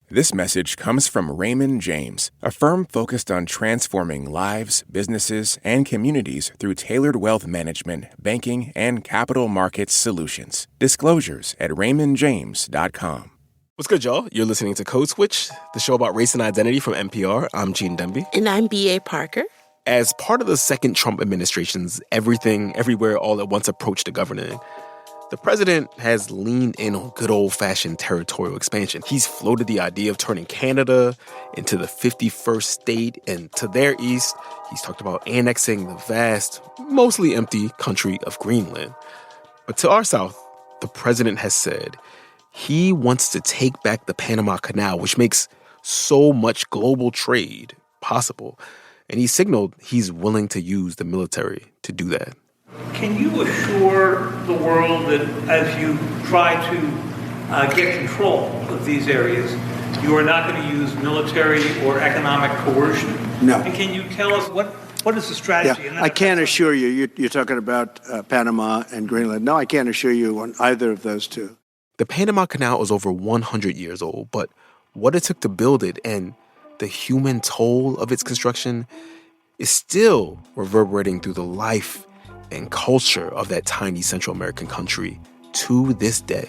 This message comes from Raymond James, a firm focused on transforming lives, businesses, and communities through tailored wealth management, banking, and capital markets solutions. Disclosures at raymondjames.com. What's good, y'all? You're listening to Code Switch, the show about race and identity from NPR. I'm Gene Demby. And I'm B.A. Parker. As part of the second Trump administration's Everything, Everywhere, All at Once approach to governing, the president has leaned in on good old-fashioned territorial expansion. He's floated the idea of turning Canada into the 51st state, and to their east, he's talked about annexing the vast, mostly empty country of Greenland. But to our south, the president has said he wants to take back the Panama Canal, which makes so much global trade possible. And he signaled he's willing to use the military to do that. Can you assure the world that as you try to get control of these areas, you are not going to use military or economic coercion? No. And can you tell us what is the strategy? Yeah, I can't assure you. You're talking about Panama and Greenland. No, I can't assure you on either of those two. The Panama Canal is over 100 years old, but what it took to build it and the human toll of its construction is still reverberating through the life and culture of that tiny Central American country to this day.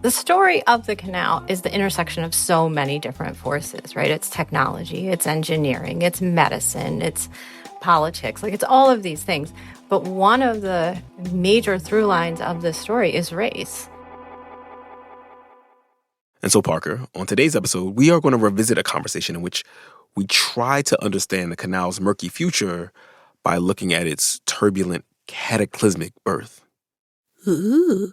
The story of the canal is the intersection of so many different forces, right? It's technology, it's engineering, it's medicine, it's politics, it's all of these things. But one of the major through lines of this story is race. And so, Parker, on today's episode, we are going to revisit a conversation in which we try to understand the canal's murky future by looking at its turbulent, cataclysmic birth. Ooh.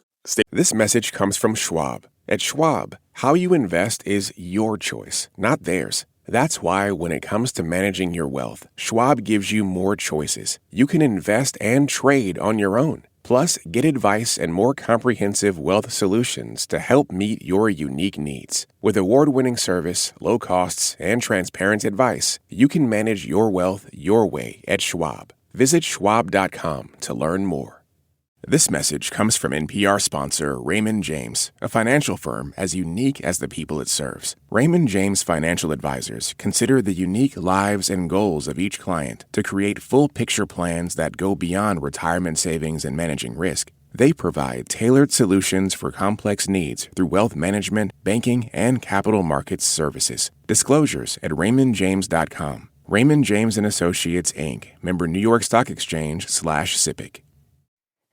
This message comes from Schwab. At Schwab, how you invest is your choice, not theirs. That's why when it comes to managing your wealth, Schwab gives you more choices. You can invest and trade on your own. Plus, get advice and more comprehensive wealth solutions to help meet your unique needs. With award-winning service, low costs, and transparent advice, you can manage your wealth your way at Schwab. Visit schwab.com to learn more. This message comes from NPR sponsor Raymond James, a financial firm as unique as the people it serves. Raymond James financial advisors consider the unique lives and goals of each client to create full-picture plans that go beyond retirement savings and managing risk. They provide tailored solutions for complex needs through wealth management, banking, and capital markets services. Disclosures at raymondjames.com. Raymond James & Associates, Inc., member New York Stock Exchange /SIPC.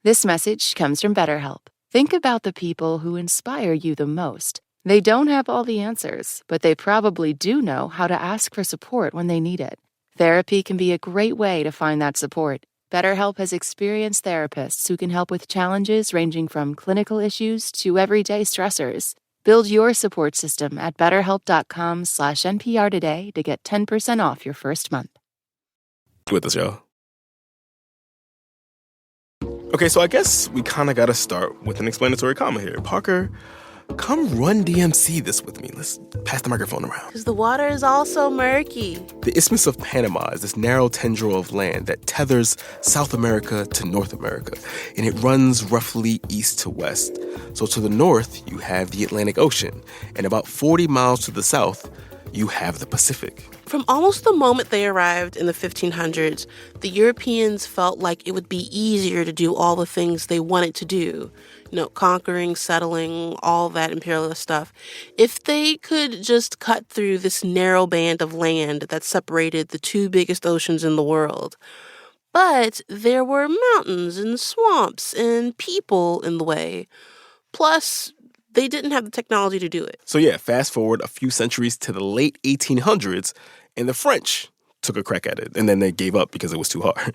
This message comes from BetterHelp. Think about the people who inspire you the most. They don't have all the answers, but they probably do know how to ask for support when they need it. Therapy can be a great way to find that support. BetterHelp has experienced therapists who can help with challenges ranging from clinical issues to everyday stressors. Build your support system at betterhelp.com/NPR today to get 10% off your first month. With us, y'all. Okay, so I guess we kind of got to start with an explanatory comment here. Parker, come run DMC this with me. Let's pass the microphone around. Because the water is also murky. The Isthmus of Panama is this narrow tendril of land that tethers South America to North America, and it runs roughly east to west. So to the north, you have the Atlantic Ocean, and about 40 miles to the south, you have the Pacific. From almost the moment they arrived in the 1500s, the Europeans felt like it would be easier to do all the things they wanted to do. Conquering, settling, all that imperialist stuff. If they could just cut through this narrow band of land that separated the two biggest oceans in the world. But there were mountains and swamps and people in the way. Plus, they didn't have the technology to do it. So yeah, fast forward a few centuries to the late 1800s, and the French took a crack at it, and then they gave up because it was too hard.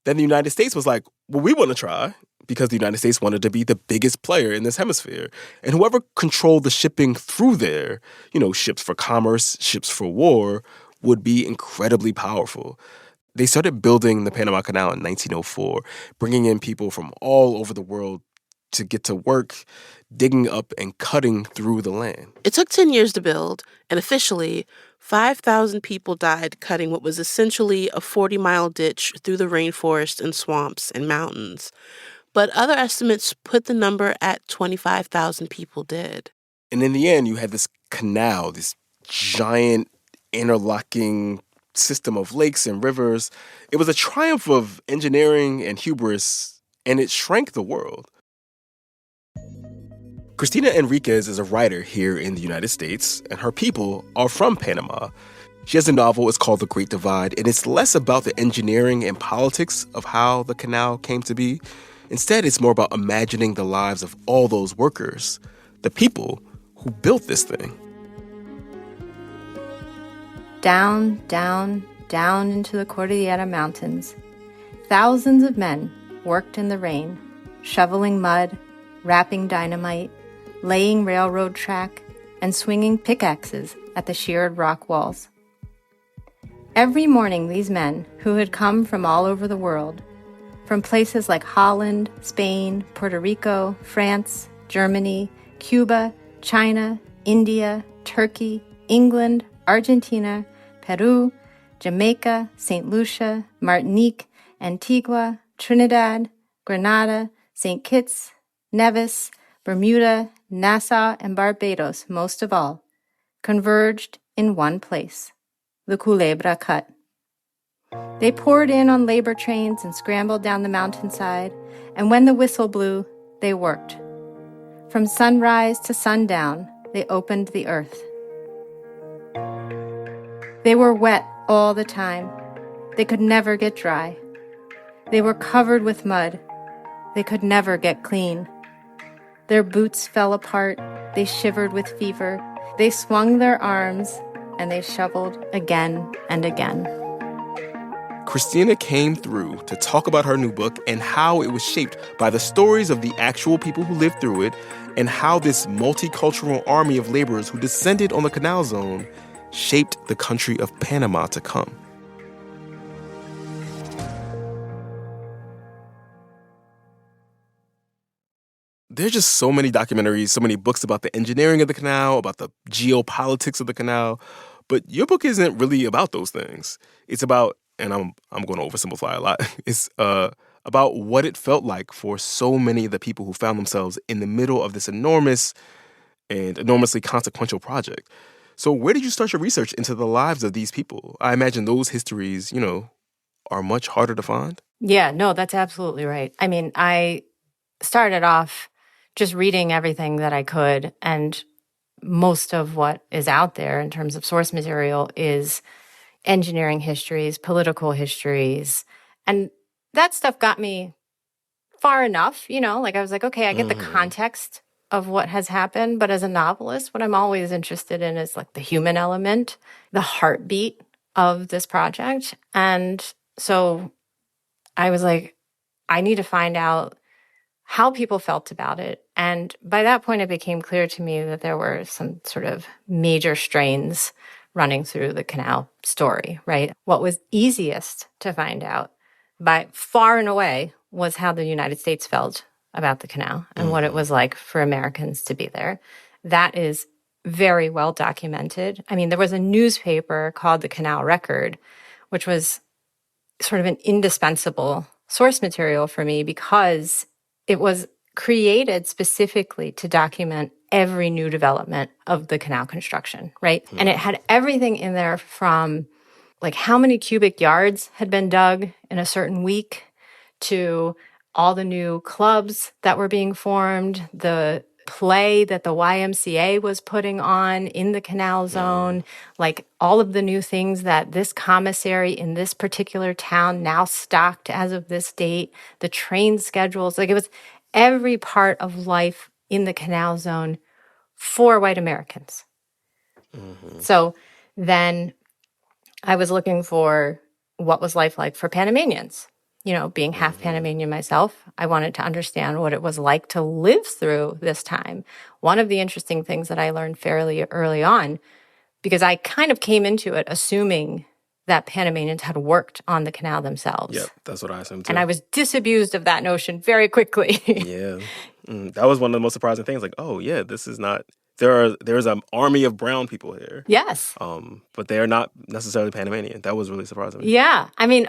Then the United States was like, well, we want to try, because the United States wanted to be the biggest player in this hemisphere. And whoever controlled the shipping through there, ships for commerce, ships for war, would be incredibly powerful. They started building the Panama Canal in 1904, bringing in people from all over the world to get to work digging up and cutting through the land. It took 10 years to build, and officially, 5,000 people died cutting what was essentially a 40-mile ditch through the rainforest and swamps and mountains. But other estimates put the number at 25,000 people dead. And in the end, you had this canal, this giant interlocking system of lakes and rivers. It was a triumph of engineering and hubris, and it shrank the world. Cristina Enriquez is a writer here in the United States, and her people are from Panama. She has a novel, it's called The Great Divide, and it's less about the engineering and politics of how the canal came to be. Instead, it's more about imagining the lives of all those workers, the people who built this thing. Down, down, down into the Cordillera Mountains. Thousands of men worked in the rain, shoveling mud, wrapping dynamite, laying railroad track, and swinging pickaxes at the sheared rock walls. Every morning, these men, who had come from all over the world, from places like Holland, Spain, Puerto Rico, France, Germany, Cuba, China, India, Turkey, England, Argentina, Peru, Jamaica, St. Lucia, Martinique, Antigua, Trinidad, Grenada, St. Kitts, Nevis, Bermuda, Nassau, and Barbados, most of all, converged in one place, the Culebra Cut. They poured in on labor trains and scrambled down the mountainside, and when the whistle blew, they worked. From sunrise to sundown, they opened the earth. They were wet all the time. They could never get dry. They were covered with mud. They could never get clean. Their boots fell apart. They shivered with fever. They swung their arms, and they shoveled again and again. Cristina came through to talk about her new book and how it was shaped by the stories of the actual people who lived through it and how this multicultural army of laborers who descended on the Canal Zone shaped the country of Panama to come. There's just so many documentaries, so many books about the engineering of the canal, about the geopolitics of the canal, but your book isn't really about those things. It's about, and I'm going to oversimplify a lot, it's about what it felt like for so many of the people who found themselves in the middle of this enormous and enormously consequential project. So where did you start your research into the lives of these people? I imagine those histories, are much harder to find. Yeah, no, that's absolutely right. I mean, I started off just reading everything that I could, and most of what is out there in terms of source material is engineering histories, political histories, and that stuff got me far enough, like I was like, okay, I get the context of what has happened, but as a novelist, what I'm always interested in is like the human element, the heartbeat of this project. And so I was like, I need to find out how people felt about it. And by that point, it became clear to me that there were some sort of major strains running through the canal story, right? What was easiest to find out by far and away was how the United States felt about the canal and what it was like for Americans to be there. That is very well documented. I mean, there was a newspaper called the Canal Record, which was sort of an indispensable source material for me because it was created specifically to document every new development of the canal construction, right? And it had everything in there from like how many cubic yards had been dug in a certain week to all the new clubs that were being formed, the play that the YMCA was putting on in the canal zone, like all of the new things that this commissary in this particular town now stocked as of this date, the train schedules, like it was every part of life in the canal zone for white Americans. So then I was looking for what was life like for Panamanians. Being half Panamanian myself, I wanted to understand what it was like to live through this time. One of the interesting things that I learned fairly early on, because I kind of came into it assuming that Panamanians had worked on the canal themselves. Yep, that's what I assumed too. And I was disabused of that notion very quickly. Yeah. That was one of the most surprising things. Like, oh yeah, this is not... There's an army of brown people here. Yes. But they are not necessarily Panamanian. That was really surprising. Yeah. I mean,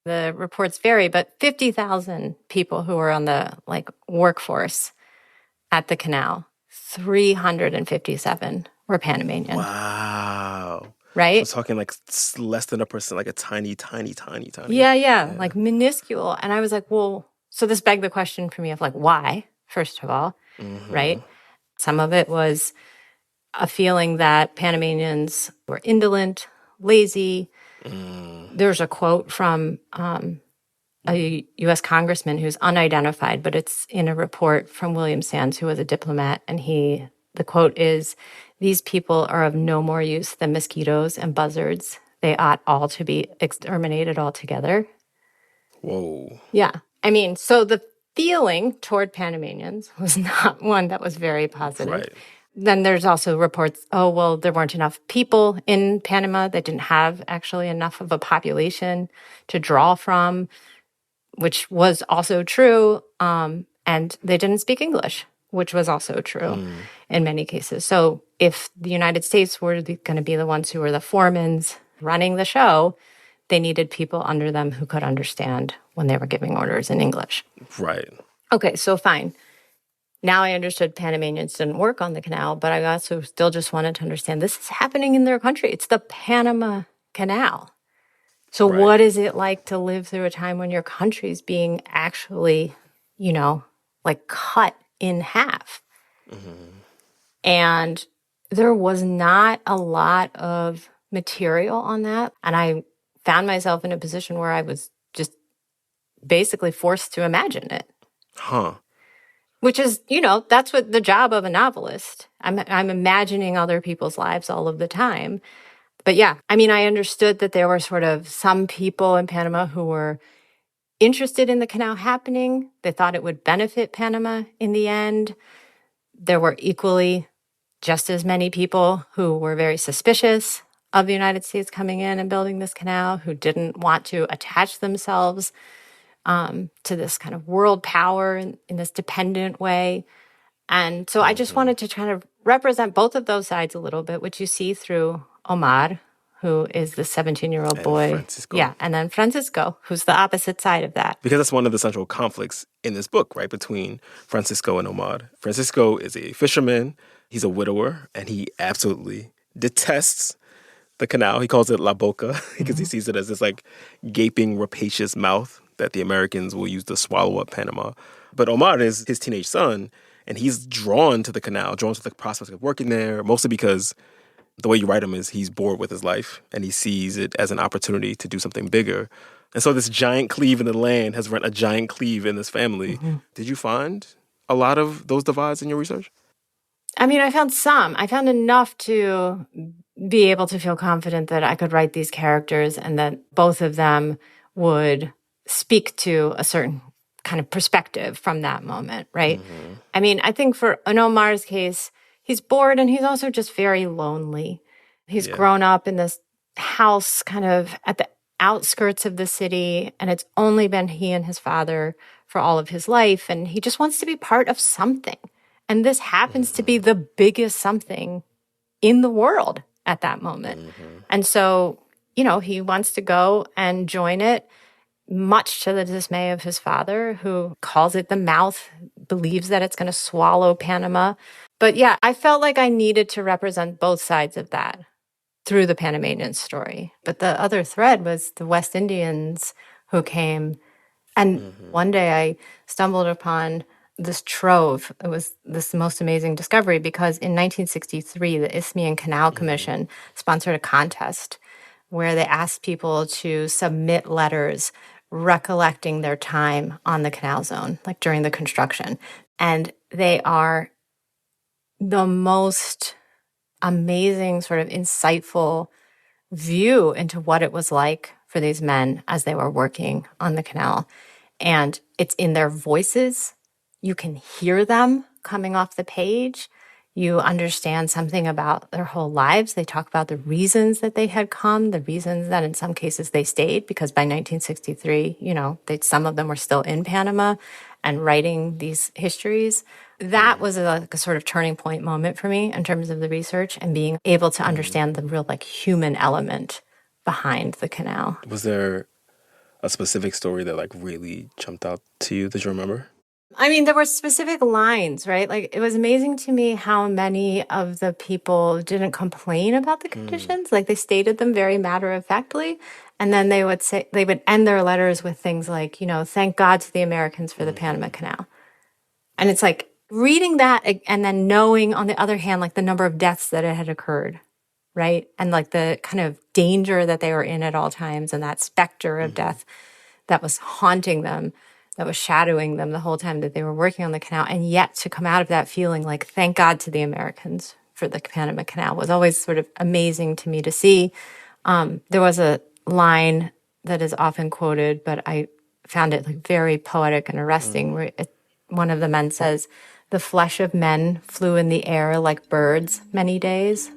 the reports vary, but 50,000 people who were on the workforce at the canal. 357 were Panamanian. Wow. Right? So talking like less than 1%, like a tiny, tiny, tiny, tiny. Yeah, like minuscule. And I was like, well, so this begged the question for me of like, why, first of all, right? Some of it was a feeling that Panamanians were indolent, lazy. There's a quote from a U.S. congressman who's unidentified, but it's in a report from William Sands, who was a diplomat. And the quote is, "These people are of no more use than mosquitoes and buzzards. They ought all to be exterminated altogether." Whoa. Yeah. I mean, so the feeling toward Panamanians was not one that was very positive. Right. Then there's also reports, oh, well, there weren't enough people in Panama. They didn't have actually enough of a population to draw from, which was also true. And they didn't speak English, which was also true in many cases. So if the United States were going to be the ones who were the foremans running the show, they needed people under them who could understand when they were giving orders in English. Right. Okay, so fine. Now I understood Panamanians didn't work on the canal, but I also still just wanted to understand this is happening in their country. It's the Panama Canal. So what is it like to live through a time when your country's being actually, like cut in half? And there was not a lot of material on that. And I found myself in a position where I was just basically forced to imagine it. Huh. Which is, that's what the job of a novelist. I'm imagining other people's lives all of the time. But yeah, I mean, I understood that there were sort of some people in Panama who were interested in the canal happening. They thought it would benefit Panama in the end. There were equally just as many people who were very suspicious of the United States coming in and building this canal, who didn't want to attach themselves to this kind of world power in this dependent way. And so I just wanted to kind of represent both of those sides a little bit, which you see through Omar, who is the 17-year-old boy. Francisco. Yeah, and then Francisco, who's the opposite side of that. Because that's one of the central conflicts in this book, right, between Francisco and Omar. Francisco is a fisherman. He's a widower, and he absolutely detests the canal. He calls it La Boca because he sees it as this like gaping, rapacious mouth that the Americans will use to swallow up Panama. But Omar is his teenage son, and he's drawn to the canal, drawn to the prospect of working there, mostly because the way you write him is he's bored with his life, and he sees it as an opportunity to do something bigger. And so this giant cleave in the land has rent a giant cleave in this family. Did you find a lot of those divides in your research? I mean, I found some. I found enough to be able to feel confident that I could write these characters and that both of them would speak to a certain kind of perspective from that moment, right? I mean, I think in Omar's case, he's bored and he's also just very lonely. He's grown up in this house kind of at the outskirts of the city, and it's only been he and his father for all of his life, and he just wants to be part of something. And this happens to be the biggest something in the world at that moment. And so, he wants to go and join it, much to the dismay of his father, who calls it the mouth, believes that it's going to swallow Panama. But yeah, I felt like I needed to represent both sides of that through the Panamanian story. But the other thread was the West Indians who came. And one day I stumbled upon this trove. It was this most amazing discovery because in 1963, the Isthmian Canal Commission sponsored a contest where they asked people to submit letters recollecting their time on the canal zone, like during the construction. And they are the most amazing, sort of insightful view into what it was like for these men as they were working on the canal. And it's in their voices. You can hear them coming off the page. You understand something about their whole lives. They talk about the reasons that they had come, the reasons that in some cases they stayed, because by 1963, some of them were still in Panama and writing these histories. That was a sort of turning point moment for me in terms of the research and being able to understand the real human element behind the canal. Was there a specific story that really jumped out to you that you remember? I mean, there were specific lines, right? Like, it was amazing to me how many of the people didn't complain about the conditions. Like, they stated them very matter-of-factly. And then they would end their letters with things like, thank God to the Americans for the Panama Canal. And it's like reading that and then knowing, on the other hand, like the number of deaths that it had occurred, right? And like the kind of danger that they were in at all times, and that specter of death that was haunting them, that was shadowing them the whole time that they were working on the canal. And yet to come out of that feeling like, thank God to the Americans for the Panama Canal, was always sort of amazing to me to see. There was a line that is often quoted, but I found it like very poetic and arresting, where one of the men says, "The flesh of men flew in the air like birds many days."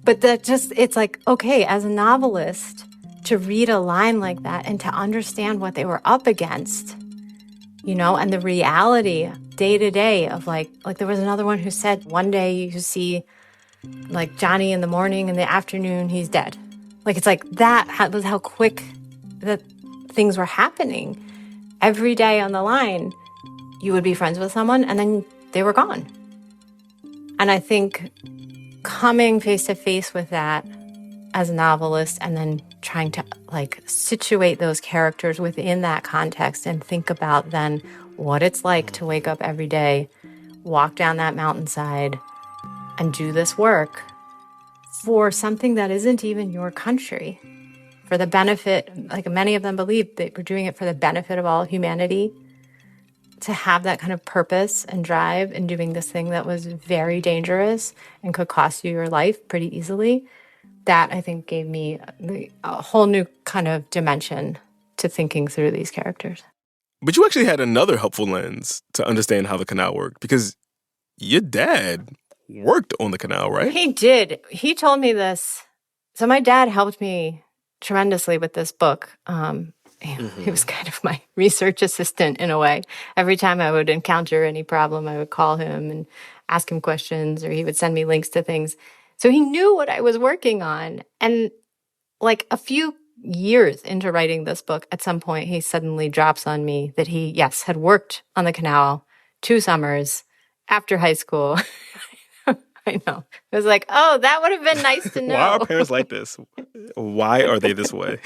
But it's like, okay, as a novelist, to read a line like that and to understand what they were up against, and the reality day to day of like there was another one who said, one day you see like Johnny in the morning, in the afternoon, he's dead. Like, it's like that was how quick that things were happening. Every day on the line, you would be friends with someone and then they were gone. And I think coming face to face with that as a novelist and then trying to like situate those characters within that context and think about then what it's like to wake up every day, walk down that mountainside and do this work for something that isn't even your country, for the benefit, like many of them believe that we're doing it for the benefit of all humanity, to have that kind of purpose and drive in doing this thing that was very dangerous and could cost you your life pretty easily. That, I think, gave me a whole new kind of dimension to thinking through these characters. But you actually had another helpful lens to understand how the canal worked, because your dad worked on the canal, right? He did. He told me this. So my dad helped me tremendously with this book. He was kind of my research assistant in a way. Every time I would encounter any problem, I would call him and ask him questions, or he would send me links to things. So he knew what I was working on. And like a few years into writing this book, at some point, he suddenly drops on me that he, yes, had worked on the canal 2 summers after high school. I know. It was like, oh, that would have been nice to know. Why are parents like this? Why are they this way?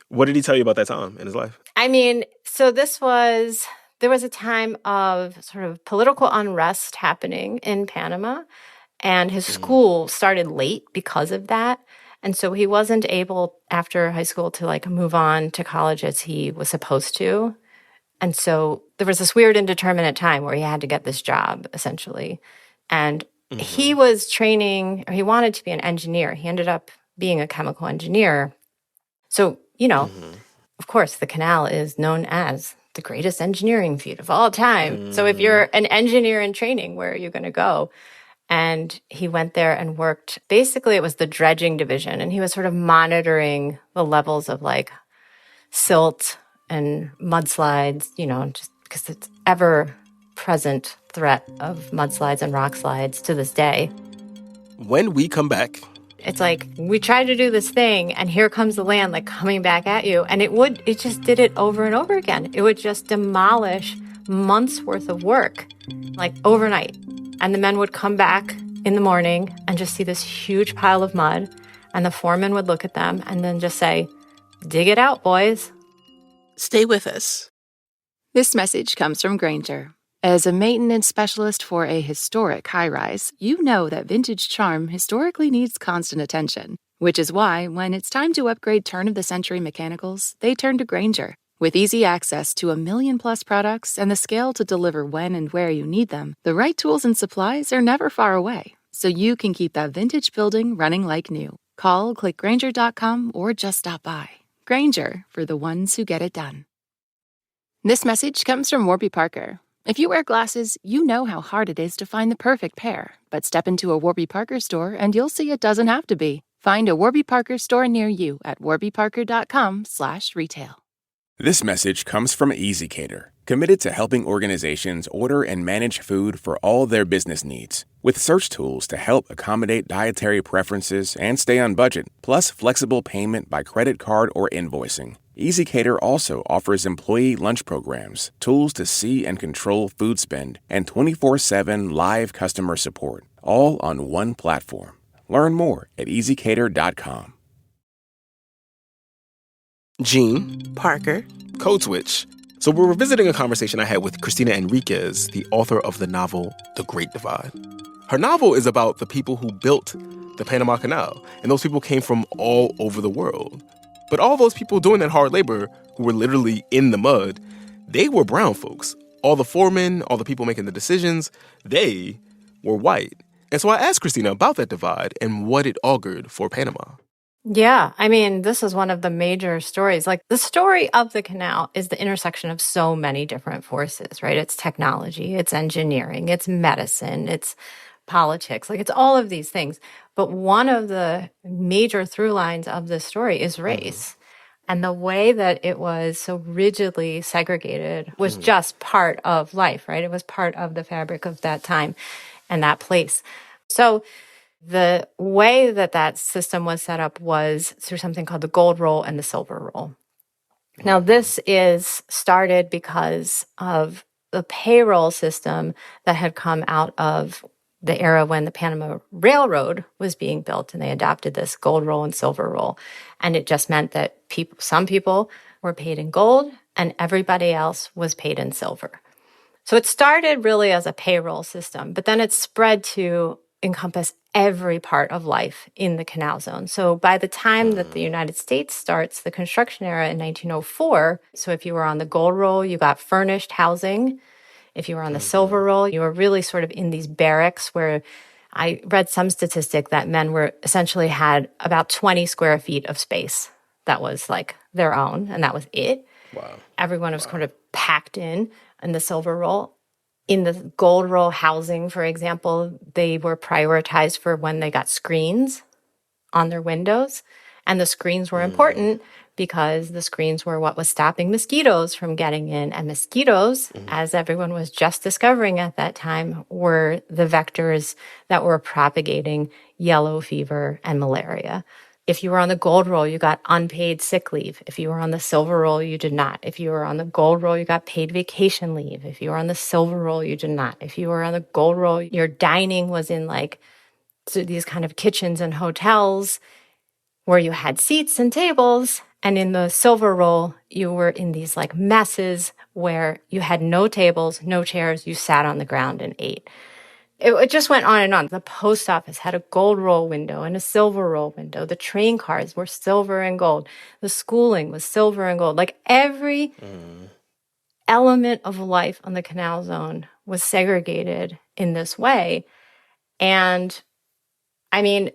What did he tell you about that time in his life? I mean, so there was a time of sort of political unrest happening in Panama, and his school started late because of that. And so he wasn't able, after high school, to like move on to college as he was supposed to. And so there was this weird indeterminate time where he had to get this job, essentially. And he was training, or he wanted to be an engineer. He ended up being a chemical engineer. So, of course, the canal is known as the greatest engineering feat of all time. So if you're an engineer in training, where are you going to go? And he went there and worked. Basically, it was the dredging division. And he was sort of monitoring the levels of like silt and mudslides, just because it's ever-present threat of mudslides and rock slides to this day. When we come back, it's like, we tried to do this thing, and here comes the land, like, coming back at you. And it just did it over and over again. It would just demolish months' worth of work, like, overnight. And the men would come back in the morning and just see this huge pile of mud. And the foreman would look at them and then just say, dig it out, boys. Stay with us. This message comes from Grainger. As a maintenance specialist for a historic high-rise, you know that vintage charm historically needs constant attention, which is why, when it's time to upgrade turn-of-the-century mechanicals, they turn to Grainger. With easy access to 1 million-plus products and the scale to deliver when and where you need them, the right tools and supplies are never far away, so you can keep that vintage building running like new. Call, click Grainger.com, or just stop by. Grainger, for the ones who get it done. This message comes from Warby Parker. If you wear glasses, you know how hard it is to find the perfect pair. But step into a Warby Parker store and you'll see it doesn't have to be. Find a Warby Parker store near you at warbyparker.com/retail. This message comes from EasyCater, committed to helping organizations order and manage food for all their business needs. With search tools to help accommodate dietary preferences and stay on budget, plus flexible payment by credit card or invoicing. EasyCater also offers employee lunch programs, tools to see and control food spend, and 24/7 live customer support, all on one platform. Learn more at easycater.com. Gene, Parker. Code Switch. So we're revisiting a conversation I had with Cristina Enriquez, the author of the novel The Great Divide. Her novel is about the people who built the Panama Canal, and those people came from all over the world. But all those people doing that hard labor, who were literally in the mud, they were brown folks. All the foremen, all the people making the decisions, they were white. And so I asked Cristina about that divide and what it augured for Panama. Yeah, I mean, this is one of the major stories. Like, the story of the canal is the intersection of so many different forces, right? It's technology, it's engineering, it's medicine, it's politics, like it's all of these things. But one of the major through lines of this story is race. And the way that it was so rigidly segregated was just part of life, right? It was part of the fabric of that time and that place. So the way that that system was set up was through something called the gold roll and the silver roll. Now, this is started because of the payroll system that had come out of the era when the Panama Railroad was being built, and they adopted this gold roll and silver roll. And it just meant that some people were paid in gold and everybody else was paid in silver. So it started really as a payroll system, but then it spread to encompass every part of life in the canal zone. So by the time that the United States starts the construction era in 1904, so if you were on the gold roll, you got furnished housing. If you were on the silver roll, you were really sort of in these barracks where I read some statistic that men were essentially had about 20 square feet of space that was like their own, and that was it. Wow. Everyone was kind of packed in the silver roll. In the gold roll housing, for example, they were prioritized for when they got screens on their windows. And the screens were important because the screens were what was stopping mosquitoes from getting in. And mosquitoes, as everyone was just discovering at that time, were the vectors that were propagating yellow fever and malaria. If you were on the gold roll, you got unpaid sick leave. If you were on the silver roll, you did not. If you were on the gold roll, you got paid vacation leave. If you were on the silver roll, you did not. If you were on the gold roll, your dining was in like these kind of kitchens and hotels where you had seats and tables. And in the silver roll, you were in these like messes where you had no tables, no chairs. You sat on the ground and ate. It just went on and on. The post office had a gold roll window and a silver roll window. The train cars were silver and gold. The schooling was silver and gold. Like every element of life on the canal zone was segregated in this way. And I mean,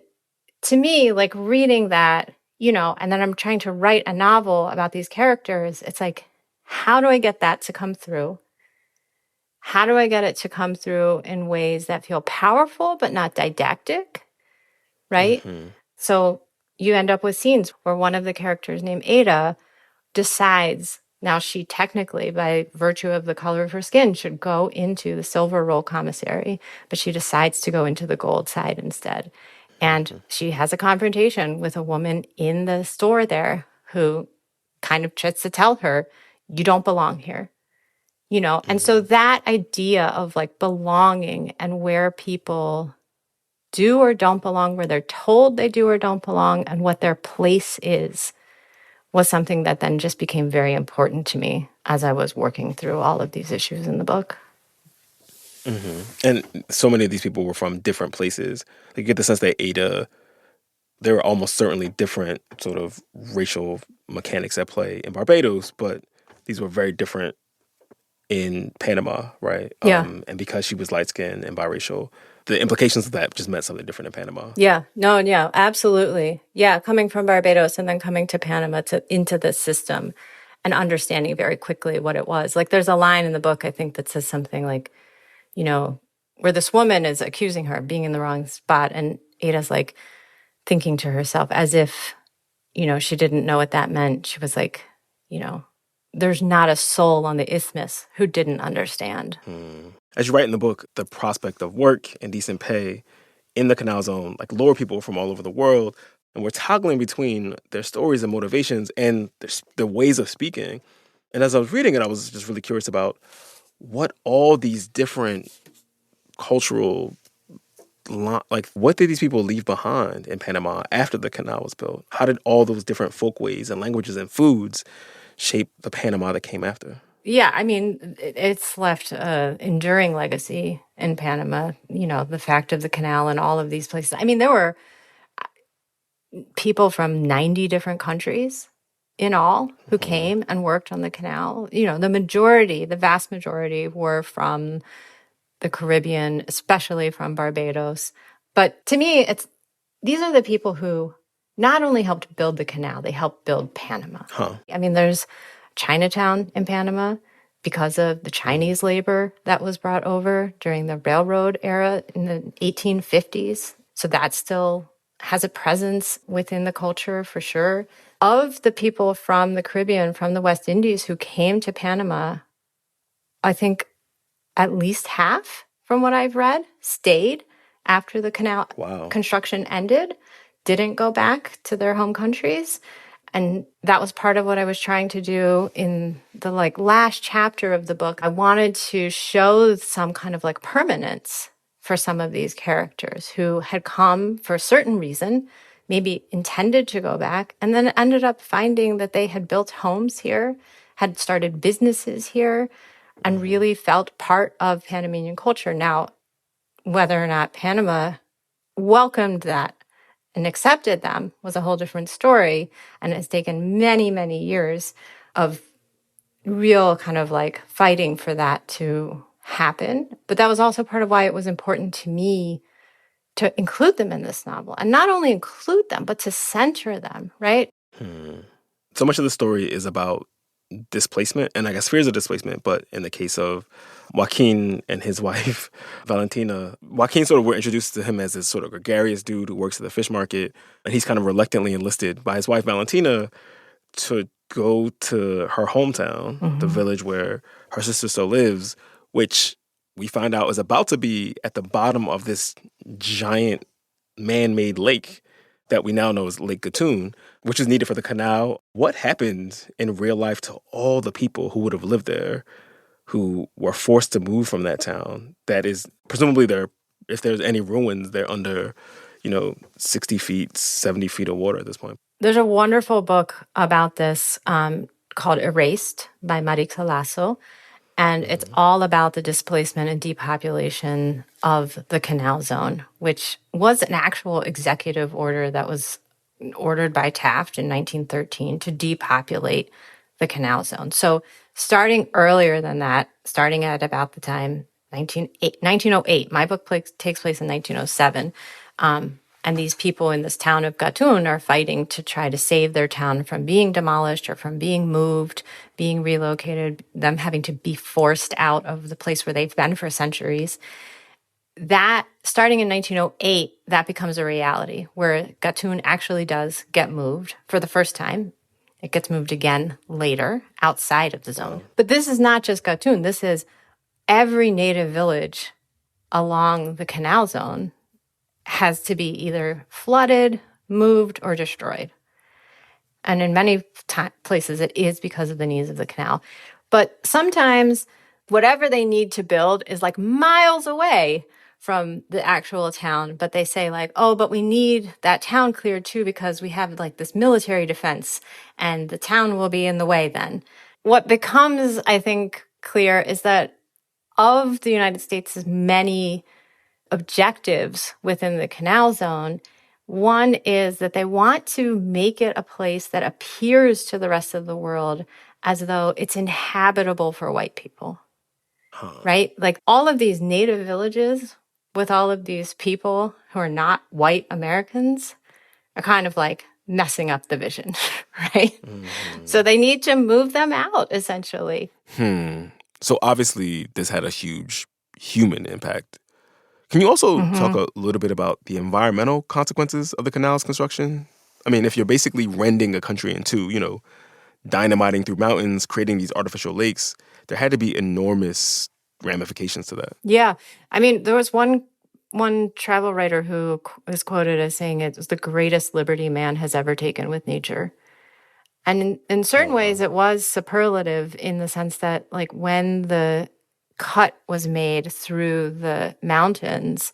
to me, like reading that, and then I'm trying to write a novel about these characters, it's like, how do I get that to come through? How do I get it to come through in ways that feel powerful but not didactic, right? So you end up with scenes where one of the characters named Ada decides, now she technically, by virtue of the color of her skin, should go into the silver roll commissary, but she decides to go into the gold side instead. And she has a confrontation with a woman in the store there who kind of tries to tell her, you don't belong here. And so that idea of like belonging and where people do or don't belong, where they're told they do or don't belong, and what their place is, was something that then just became very important to me as I was working through all of these issues in the book. And so many of these people were from different places. Like, you get the sense that Ada, there were almost certainly different sort of racial mechanics at play in Barbados, but these were very different in Panama, right? Yeah. And because she was light-skinned and biracial, the implications of that just meant something different in Panama. Yeah. No, yeah, absolutely. Yeah, coming from Barbados and then coming to Panama into this system and understanding very quickly what it was. Like, there's a line in the book, I think, that says something like, where this woman is accusing her of being in the wrong spot, and Ada's like thinking to herself as if, she didn't know what that meant. She was like, there's not a soul on the isthmus who didn't understand. As you write in the book, the prospect of work and decent pay in the canal zone, like, lure people from all over the world. And we're toggling between their stories and motivations and their ways of speaking. And as I was reading it, I was just really curious about what all these different cultural, what did these people leave behind in Panama after the canal was built? How did all those different folkways and languages and foods shape the Panama that came after? Yeah, I mean, it's left an enduring legacy in Panama, the fact of the canal and all of these places. I mean, there were people from 90 different countries in all who came and worked on the canal. The vast majority were from the Caribbean, especially from Barbados. But to me, these are the people who not only helped build the canal, they helped build Panama. I mean, there's Chinatown in Panama because of the Chinese labor that was brought over during the railroad era in the 1850s. So that still has a presence within the culture for sure. Of the people from the Caribbean, from the West Indies who came to Panama, I think at least half, from what I've read, stayed after the canal construction ended, didn't go back to their home countries. And that was part of what I was trying to do in the last chapter of the book. I wanted to show some kind of permanence for some of these characters who had come for a certain reason, maybe intended to go back, and then ended up finding that they had built homes here, had started businesses here, and really felt part of Panamanian culture. Now, whether or not Panama welcomed that and accepted them was a whole different story. And it's taken many, many years of real kind of fighting for that to happen. But that was also part of why it was important to me to include them in this novel. And not only include them, but to center them, right? So much of the story is about displacement, and I guess fears of displacement. But in the case of Joaquin and his wife, Valentina, Joaquin we're introduced to him as this sort of gregarious dude who works at the fish market. And he's kind of reluctantly enlisted by his wife, Valentina, to go to her hometown, the village where her sister still lives, which we find out is about to be at the bottom of this giant man-made lake that we now know is Lake Gatun, which is needed for the canal. What happened in real life to all the people who would have lived there, who were forced to move from that town? That is, presumably if there's any ruins, they're under, 60 feet, 70 feet of water at this point. There's a wonderful book about this called Erased by Marixa Lasso. And it's all about the displacement and depopulation of the canal zone, which was an actual executive order that was ordered by Taft in 1913 to depopulate the canal zone. So starting earlier than that, starting at about the time 1908, my book takes place in 1907, and these people in this town of Gatun are fighting to try to save their town from being demolished or from being moved, being relocated, them having to be forced out of the place where they've been for centuries. That, starting in 1908, that becomes a reality where Gatun actually does get moved for the first time. It gets moved again later outside of the zone. But this is not just Gatun. This is every native village along the canal zone has to be either flooded, moved, or destroyed. And in many places, it is because of the needs of the canal. But sometimes whatever they need to build is miles away from the actual town. But they say but we need that town cleared too because we have this military defense and the town will be in the way then. What becomes, I think, clear is that of the United States' many objectives within the canal zone, one is that they want to make it a place that appears to the rest of the world as though it's inhabitable for white people, right? All of these native villages with all of these people who are not white Americans are kind of messing up the vision, right? So they need to move them out, essentially. So obviously this had a huge human impact. Can you also talk a little bit about the environmental consequences of the canal's construction? I mean, if you're basically rending a country in two, dynamiting through mountains, creating these artificial lakes, there had to be enormous ramifications to that. Yeah. I mean, there was one one travel writer who is quoted as saying it was the greatest liberty man has ever taken with nature. And in certain ways, it was superlative in the sense that, like, when the cut was made through the mountains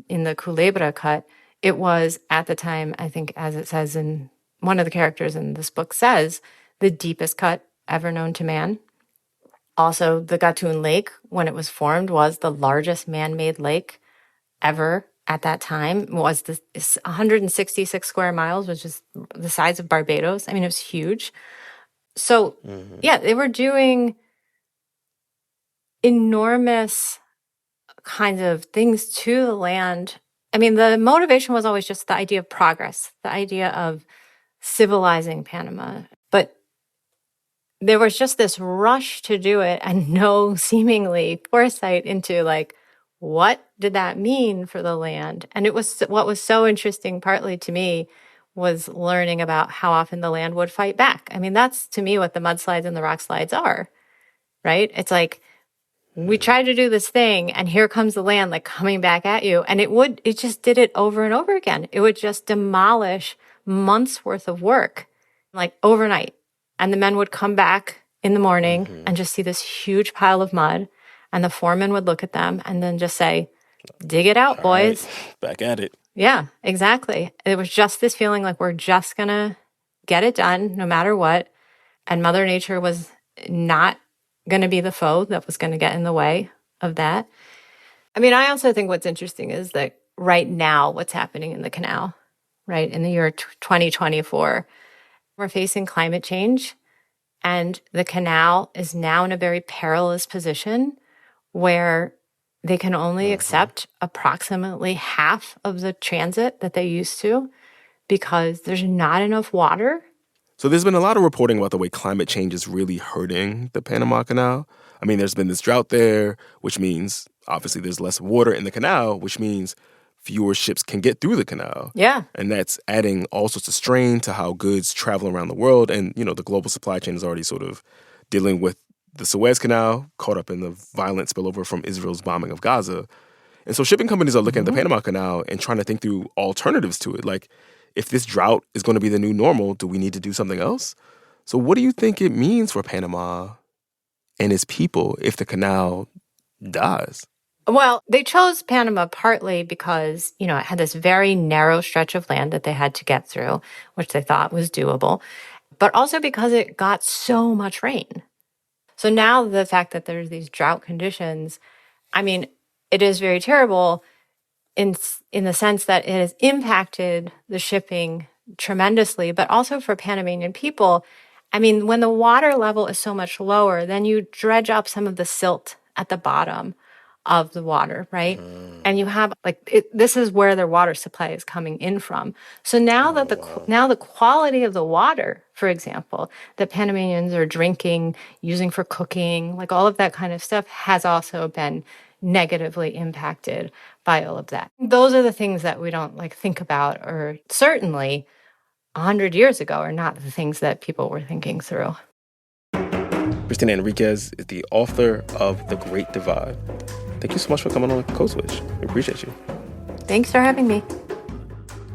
in the Culebra cut, it was at the time, I think, as it says in one of the characters in this book says, the deepest cut ever known to man. Also, the Gatun Lake, when it was formed, was the largest man-made lake ever at that time. It was 166 square miles, which is the size of Barbados. I mean, it was huge. So, yeah, they were doing enormous kinds of things to the land. I mean, the motivation was always just the idea of progress, the idea of civilizing Panama. But there was just this rush to do it and no seemingly foresight into, like, what did that mean for the land? And it was what was so interesting, partly to me, was learning about how often the land would fight back. I mean, that's to me what the mudslides and the rock slides are, right? It's like, we tried to do this thing and here comes the land, like, coming back at you. And it just did it over and over again. It would just demolish months worth of work, like, overnight. And the men would come back in the morning and just see this huge pile of mud. And the foreman would look at them and then just say, dig it out, boys. Right. Back at it. Yeah, exactly. It was just this feeling like we're just going to get it done no matter what. And Mother Nature was not going to be the foe that was going to get in the way of that. I mean, I also think what's interesting is that right now, what's happening in the canal, right, in the year 2024, we're facing climate change, and the canal is now in a very perilous position where they can only accept approximately half of the transit that they used to because there's not enough water. So there's been a lot of reporting about the way climate change is really hurting the Panama Canal. I mean, there's been this drought there, which means obviously there's less water in the canal, which means fewer ships can get through the canal. Yeah. And that's adding all sorts of strain to how goods travel around the world. And, you know, the global supply chain is already sort of dealing with the Suez Canal, caught up in the violent spillover from Israel's bombing of Gaza. And so shipping companies are looking at the Panama Canal and trying to think through alternatives to it. Like, if this drought is going to be the new normal, do we need to do something else? So what do you think it means for Panama and its people if the canal dies? Well, they chose Panama partly because, you know, it had this very narrow stretch of land that they had to get through, which they thought was doable, but also because it got so much rain. So now the fact that there's these drought conditions, I mean, it is very terrible in the sense that it has impacted the shipping tremendously, but also for Panamanian people. I mean, when the water level is so much lower, then you dredge up some of the silt at the bottom of the water, right? And you have, like, this is where their water supply is coming in from. So now that the quality of the water, for example, that Panamanians are drinking, using for cooking, like all of that kind of stuff has also been negatively impacted by all of that. Those are the things that we don't, like, think about, or certainly 100 years ago are not the things that people were thinking through. Christina Enriquez is the author of The Great Divide. Thank you so much for coming on Code Switch. We appreciate you. Thanks for having me.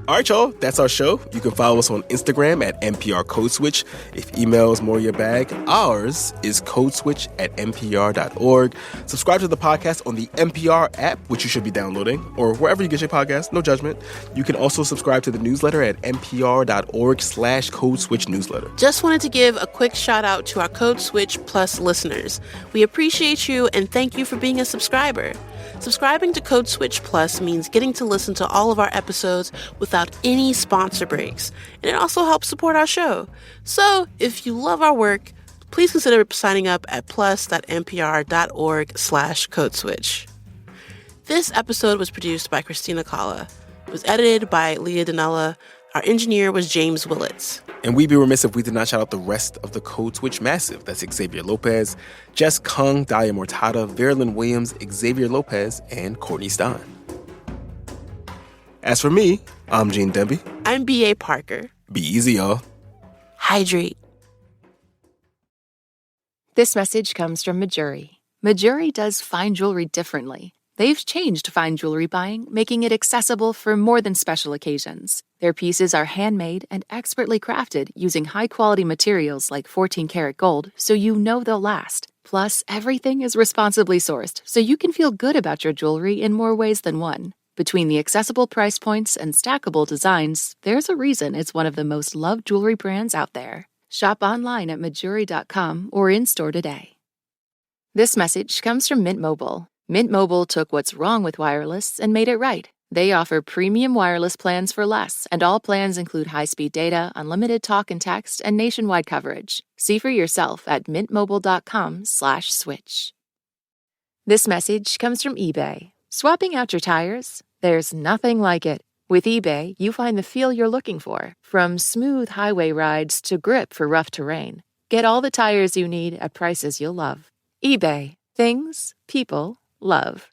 All right, y'all, that's our show. You can follow us on Instagram at NPR Code Switch. If email is more your bag, ours is codeswitch@npr.org. Subscribe to the podcast on the NPR app, which you should be downloading, or wherever you get your podcast, no judgment. You can also subscribe to the newsletter at npr.org/Code Switch newsletter. Just wanted to give a quick shout out to our Code Switch Plus listeners. We appreciate you and thank you for being a subscriber. Subscribing to Code Switch Plus means getting to listen to all of our episodes without any sponsor breaks, and it also helps support our show. So, if you love our work, please consider signing up at plus.npr.org/codeswitch. This episode was produced by Christina Calla. It was edited by Leah Donnella. Our engineer was James Willits. And we'd be remiss if we did not shout out the rest of the Code Switch massive. That's Xavier Lopez, Jess Kung, Daya Mortada, Verilyn Williams, Xavier Lopez, and Courtney Stein. As for me, I'm Gene Demby. I'm B.A. Parker. Be easy, y'all. Hydrate. This message comes from Majuri. Majuri does fine jewelry differently. They've changed fine jewelry buying, making it accessible for more than special occasions. Their pieces are handmade and expertly crafted using high-quality materials like 14-karat gold, so you know they'll last. Plus, everything is responsibly sourced, so you can feel good about your jewelry in more ways than one. Between the accessible price points and stackable designs, there's a reason it's one of the most loved jewelry brands out there. Shop online at Majuri.com or in-store today. This message comes from Mint Mobile. Mint Mobile took what's wrong with wireless and made it right. They offer premium wireless plans for less, and all plans include high-speed data, unlimited talk and text, and nationwide coverage. See for yourself at mintmobile.com/switch. This message comes from eBay. Swapping out your tires? There's nothing like it. With eBay, you find the feel you're looking for, from smooth highway rides to grip for rough terrain. Get all the tires you need at prices you'll love. eBay. Things people love.